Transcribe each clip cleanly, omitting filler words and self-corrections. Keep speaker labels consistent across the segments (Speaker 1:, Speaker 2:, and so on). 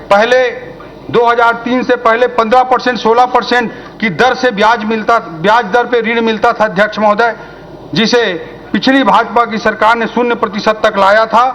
Speaker 1: पहले 2003 से पहले 15%, 16% की दर से ब्याज दर पे ऋण मिलता था अध्यक्ष महोदय, जिसे पिछली भाजपा की सरकार ने 0% तक लाया था।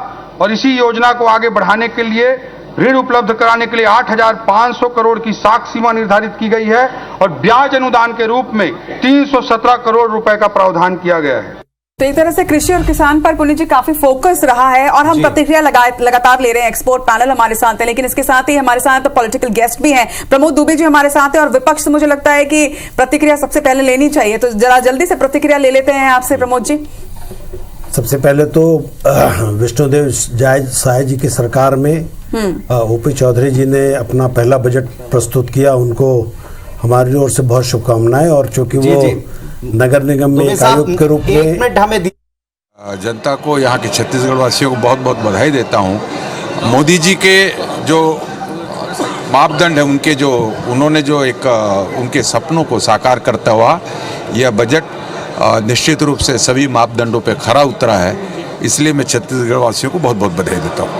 Speaker 1: और इसी योजना को आगे बढ़ाने के लिए ऋण उपलब्ध कराने के लिए 8,500 करोड़ की साख सीमा निर्धारित की गई है और ब्याज अनुदान के रूप में 317 करोड़ रुपए का प्रावधान किया गया है।
Speaker 2: तो एक तरह से कृषि और किसान पर पुनीत जी काफी फोकस रहा है और हम प्रतिक्रिया लगातार ले रहे हैं। एक्सपोर्ट पैनल हमारे साथ है, लेकिन इसके साथ ही हमारे साथ पॉलिटिकल गेस्ट भी हैं। प्रमोद दुबे जी हमारे साथ है और विपक्ष से मुझे लगता है कि प्रतिक्रिया सबसे पहले लेनी चाहिए, तो जरा जल्दी से प्रतिक्रिया ले लेते हैं आपसे प्रमोद जी।
Speaker 3: सबसे पहले तो विष्णुदेव साय जी की सरकार में ओपी चौधरी जी ने अपना पहला बजट प्रस्तुत किया, उनको हमारी ओर से बहुत शुभकामनाएं। और चूंकि वो नगर निगम में एक आयुक्त के रूप में
Speaker 4: जनता को, यहाँ के छत्तीसगढ़ वासियों को बहुत बहुत बधाई देता हूँ। मोदी जी के जो मापदंड है, उन्होंने जो एक उनके सपनों को साकार करता हुआ यह बजट निश्चित रूप से सभी मापदंडों पे खरा उतरा है, इसलिए मैं छत्तीसगढ़ वासियों को बहुत बहुत बधाई देता हूँ।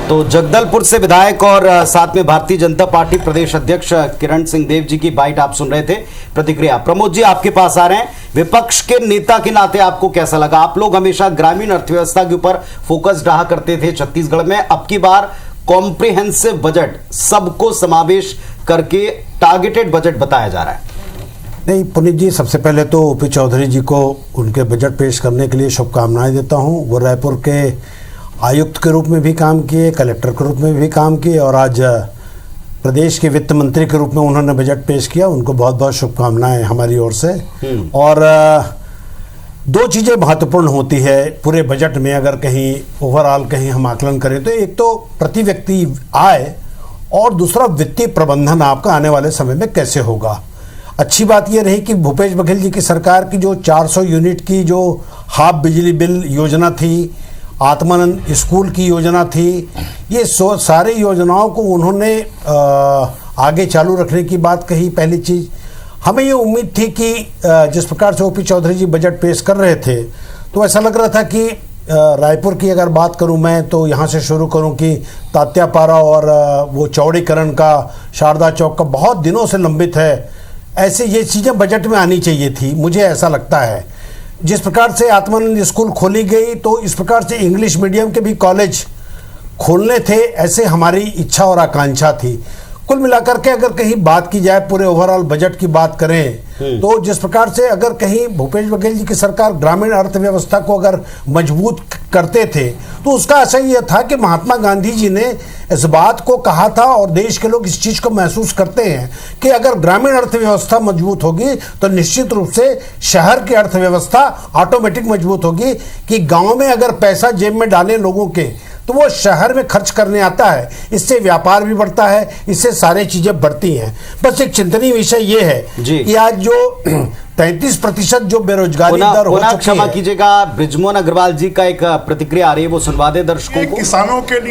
Speaker 5: तो जगदलपुर से विधायक और साथ में भारतीय जनता पार्टी प्रदेश अध्यक्ष किरण सिंह देव जी की बाइट आप सुन रहे थे। प्रतिक्रिया प्रमोद जी आपके पास आ रहे हैं। विपक्ष के नेता के नाते आपको कैसा लगा? आप लोग हमेशा ग्रामीण अर्थव्यवस्था के ऊपर फोकस रहा करते थे छत्तीसगढ़ में, अब की बार कॉम्प्रिहेंसिव बजट, सबको समावेश करके टारगेटेड बजट बताया जा रहा है।
Speaker 3: नहीं पुनीत जी, सबसे पहले तो ओपी चौधरी जी को उनके बजट पेश करने के लिए शुभकामनाएं देता हूं। वो रायपुर के आयुक्त के रूप में भी काम किए, कलेक्टर के रूप में भी काम किए और आज प्रदेश के वित्त मंत्री के रूप में उन्होंने बजट पेश किया। उनको बहुत बहुत शुभकामनाएं हमारी ओर से। और दो चीज़ें महत्वपूर्ण होती है पूरे बजट में, अगर कहीं ओवरऑल कहीं हम आकलन करें तो एक तो प्रति व्यक्ति आय और दूसरा वित्तीय प्रबंधन आपका आने वाले समय में कैसे होगा। अच्छी बात यह रही कि भूपेश बघेल जी की सरकार की जो 400 यूनिट की जो हाफ बिजली बिल योजना थी, आत्मानंद स्कूल की योजना थी, ये सारी योजनाओं को उन्होंने आगे चालू रखने की बात कही। पहली चीज़, हमें ये उम्मीद थी कि जिस प्रकार से ओपी चौधरी जी बजट पेश कर रहे थे तो ऐसा लग रहा था कि रायपुर की अगर बात करूं मैं तो यहाँ से शुरू करूं कि तात्यापारा और वो चौड़ीकरण का, शारदा चौक का बहुत दिनों से लंबित है, ऐसे ये चीज़ें बजट में आनी चाहिए थी, मुझे ऐसा लगता है। जिस प्रकार से आत्मानंद स्कूल खोली गई तो इस प्रकार से इंग्लिश मीडियम के भी कॉलेज खोलने थे, ऐसे हमारी इच्छा और आकांक्षा थी। कुल मिलाकर के अगर कहीं बात की जाए, पूरे ओवरऑल बजट की बात करें तो जिस प्रकार से अगर कहीं भूपेश बघेल जी की सरकार ग्रामीण अर्थव्यवस्था को अगर मजबूत करते थे तो उसका आशय यह था कि महात्मा गांधी जी ने इस बात को कहा था और देश के लोग इस चीज़ को महसूस करते हैं कि अगर ग्रामीण अर्थव्यवस्था मजबूत होगी तो निश्चित रूप से शहर की अर्थव्यवस्था ऑटोमेटिक मजबूत होगी। कि गाँव में अगर पैसा जेब में डालें लोगों के तो वो शहर में खर्च करने आता है, इससे व्यापार भी बढ़ता है, इससे सारी चीजें बढ़ती हैं। बस एक चिंतनीय विषय ये है कि आज जो 33% जो बेरोजगारी दर हो चुकी है।
Speaker 5: क्षमा कीजिएगा, ब्रिजमोहन अग्रवाल जी का एक प्रतिक्रिया आ रही है, वो सुनवा दे दर्शकों को।
Speaker 6: किसानों के लिए